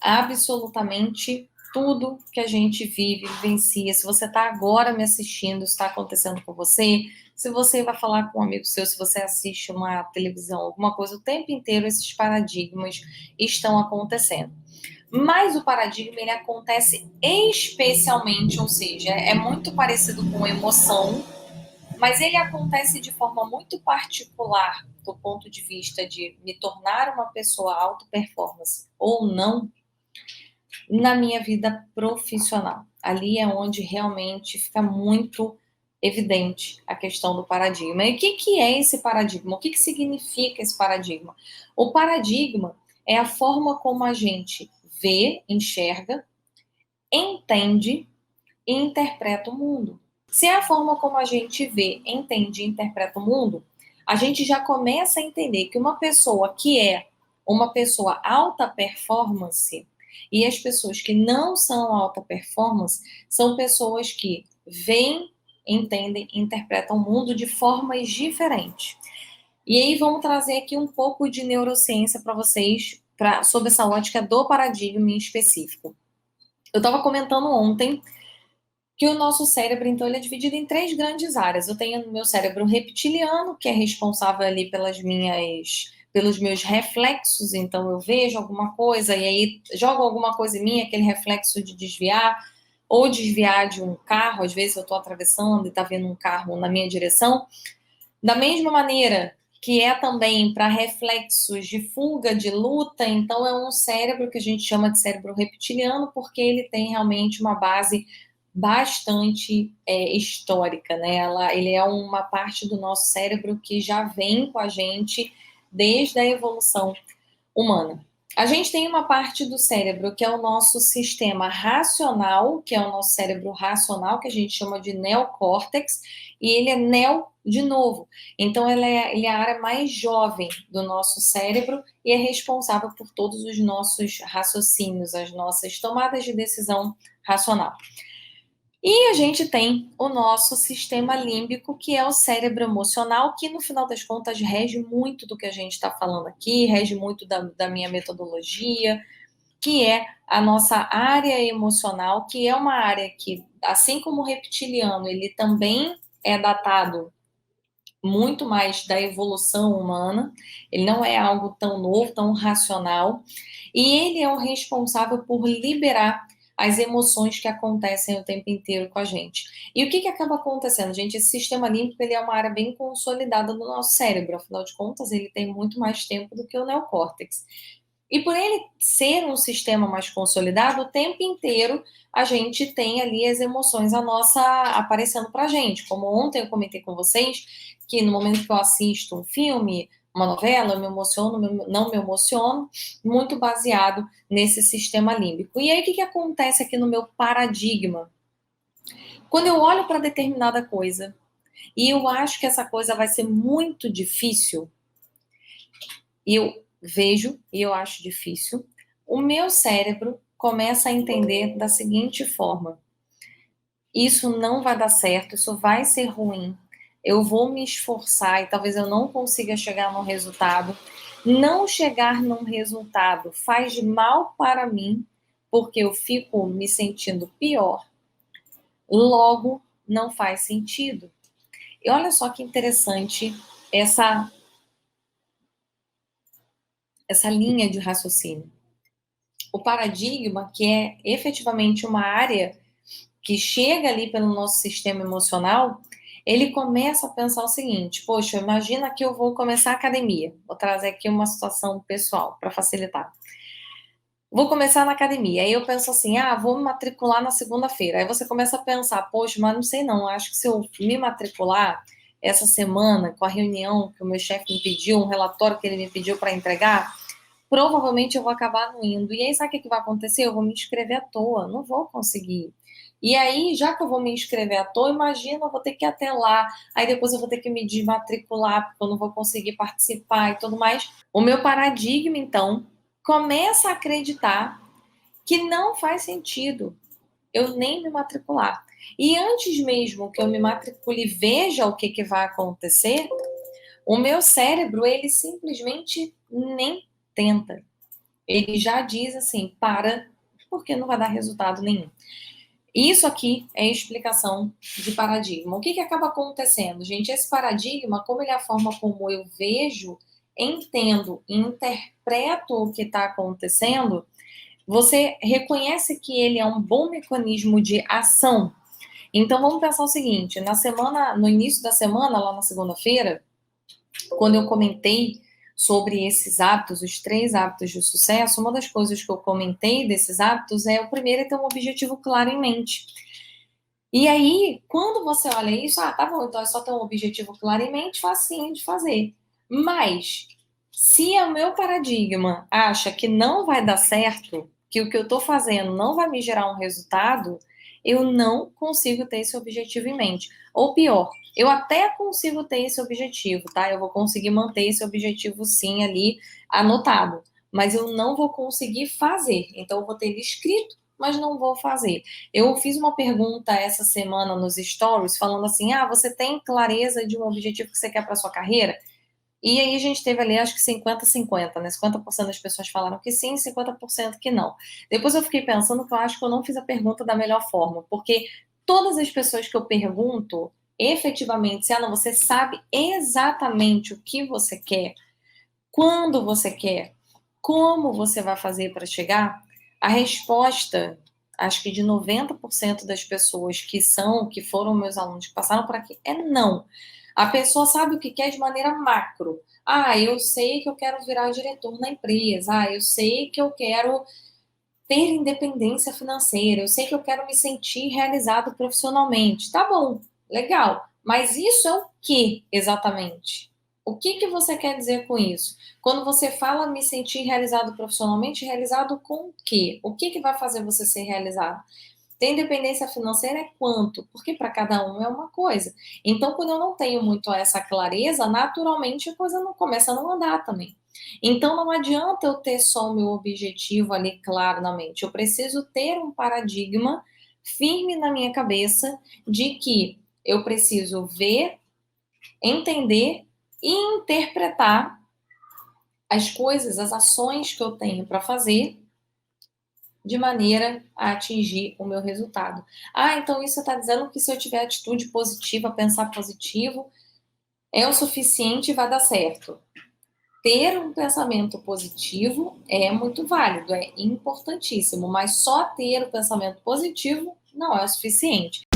absolutamente tudo que a gente vive, vivencia. Se você está agora me assistindo, está acontecendo com você, se você vai falar com um amigo seu, se você assiste uma televisão, alguma coisa, o tempo inteiro esses paradigmas estão acontecendo. Mas o paradigma, ele acontece especialmente, ou seja, é muito parecido com emoção, mas ele acontece de forma muito particular do ponto de vista de me tornar uma pessoa alta performance ou não na minha vida profissional. Ali é onde realmente fica muito evidente a questão do paradigma. E o que é esse paradigma? O que significa esse paradigma? O paradigma é a forma como a gente vê, enxerga, entende e interpreta o mundo. Se é a forma como a gente vê, entende e interpreta o mundo, a gente já começa a entender que uma pessoa que é uma pessoa alta performance e as pessoas que não são alta performance são pessoas que veem, entendem e interpretam o mundo de formas diferentes. E aí vamos trazer aqui um pouco de neurociência para vocês, sobre essa ótica do paradigma em específico. Eu estava comentando ontem que o nosso cérebro, então, ele é dividido em 3 grandes áreas. Eu tenho o meu cérebro reptiliano, que é responsável ali pelos meus reflexos, então eu vejo alguma coisa e aí jogo alguma coisa em mim, aquele reflexo de desviar, ou desviar de um carro, às vezes eu estou atravessando e está vindo um carro na minha direção. Da mesma maneira que é também para reflexos de fuga, de luta, então é um cérebro que a gente chama de cérebro reptiliano, porque ele tem realmente uma base bastante histórica, né? Ele é uma parte do nosso cérebro que já vem com a gente desde a evolução humana. A gente tem uma parte do cérebro que é o nosso sistema racional, que é o nosso cérebro racional, que a gente chama de neocórtex, e ele é neo de novo. Então, ele é a área mais jovem do nosso cérebro e é responsável por todos os nossos raciocínios, as nossas tomadas de decisão racional. E a gente tem o nosso sistema límbico, que é o cérebro emocional, que no final das contas rege muito do que a gente está falando aqui, rege muito da minha metodologia, que é a nossa área emocional, que é uma área que, assim como o reptiliano, ele também é datado muito mais da evolução humana, ele não é algo tão novo, tão racional, e ele é o responsável por liberar as emoções que acontecem o tempo inteiro com a gente. E o que acaba acontecendo, gente? Esse sistema límbico, ele é uma área bem consolidada do nosso cérebro, afinal de contas, ele tem muito mais tempo do que o neocórtex. E por ele ser um sistema mais consolidado, o tempo inteiro a gente tem ali as emoções aparecendo pra gente. Como ontem eu comentei com vocês, que no momento que eu assisto um filme, uma novela, eu me emociono, não me emociono, muito baseado nesse sistema límbico. E aí, o que acontece aqui no meu paradigma? Quando eu olho para determinada coisa e eu acho que essa coisa vai ser muito difícil, e eu vejo e eu acho difícil, o meu cérebro começa a entender da seguinte forma: isso não vai dar certo, isso vai ser ruim, eu vou me esforçar e talvez eu não consiga chegar num resultado. Não chegar num resultado faz mal para mim, porque eu fico me sentindo pior, logo não faz sentido. E olha só que interessante essa linha de raciocínio. O paradigma, que é efetivamente uma área que chega ali pelo nosso sistema emocional, ele começa a pensar o seguinte: poxa, imagina que eu vou começar a academia. Vou trazer aqui uma situação pessoal para facilitar. Vou começar na academia. Aí eu penso assim: vou me matricular na segunda-feira. Aí você começa a pensar: poxa, mas não sei não, acho que se eu me matricular essa semana, com a reunião que o meu chefe me pediu, um relatório que ele me pediu para entregar, provavelmente eu vou acabar não indo. E aí, sabe o que vai acontecer? Eu vou me inscrever à toa, não vou conseguir. E aí, já que eu vou me inscrever à toa, imagina, eu vou ter que ir até lá, aí depois eu vou ter que me desmatricular, porque eu não vou conseguir participar e tudo mais. O meu paradigma, então, começa a acreditar que não faz sentido eu nem me matricular. E antes mesmo que eu me matricule e veja o que vai acontecer, o meu cérebro, ele simplesmente nem tenta. Ele já diz assim, para, porque não vai dar resultado nenhum. Isso aqui é a explicação de paradigma. O que acaba acontecendo, gente? Esse paradigma, como ele é a forma como eu vejo, entendo e interpreto o que está acontecendo, você reconhece que ele é um bom mecanismo de ação. Então vamos pensar o seguinte: no início da semana, lá na segunda-feira, quando eu comentei sobre esses hábitos, os 3 hábitos de sucesso, uma das coisas que eu comentei desses hábitos é o primeiro é ter um objetivo claro em mente. E aí, quando você olha isso, tá bom, então é só ter um objetivo claro em mente, facinho de fazer. Mas, se o meu paradigma acha que não vai dar certo, que o que eu estou fazendo não vai me gerar um resultado, eu não consigo ter esse objetivo em mente. Ou pior, eu até consigo ter esse objetivo, tá? Eu vou conseguir manter esse objetivo sim ali anotado, mas eu não vou conseguir fazer. Então, eu vou ter ele escrito, mas não vou fazer. Eu fiz uma pergunta essa semana nos stories, falando assim: você tem clareza de um objetivo que você quer para sua carreira? E aí a gente teve ali, acho que 50-50, né? 50% das pessoas falaram que sim, 50% que não. Depois eu fiquei pensando que eu acho que eu não fiz a pergunta da melhor forma, porque todas as pessoas que eu pergunto, efetivamente, se não, você sabe exatamente o que você quer, quando você quer, como você vai fazer para chegar, a resposta, acho que de 90% das pessoas que foram meus alunos, que passaram por aqui, é não. A pessoa sabe o que quer de maneira macro. Eu sei que eu quero virar diretor na empresa. Eu sei que eu quero ter independência financeira. Eu sei que eu quero me sentir realizado profissionalmente. Tá bom, legal. Mas isso é o que exatamente? O que você quer dizer com isso? Quando você fala me sentir realizado profissionalmente, realizado com o quê? O que vai fazer você ser realizado? Ter independência financeira é quanto? Porque para cada um é uma coisa. Então, quando eu não tenho muito essa clareza, naturalmente a coisa não começa a não andar também. Então, não adianta eu ter só o meu objetivo ali claro na mente. Eu preciso ter um paradigma firme na minha cabeça de que eu preciso ver, entender e interpretar as coisas, as ações que eu tenho para fazer de maneira a atingir o meu resultado. Então isso está dizendo que se eu tiver atitude positiva, pensar positivo, é o suficiente e vai dar certo. Ter um pensamento positivo é muito válido, é importantíssimo, mas só ter o pensamento positivo não é o suficiente.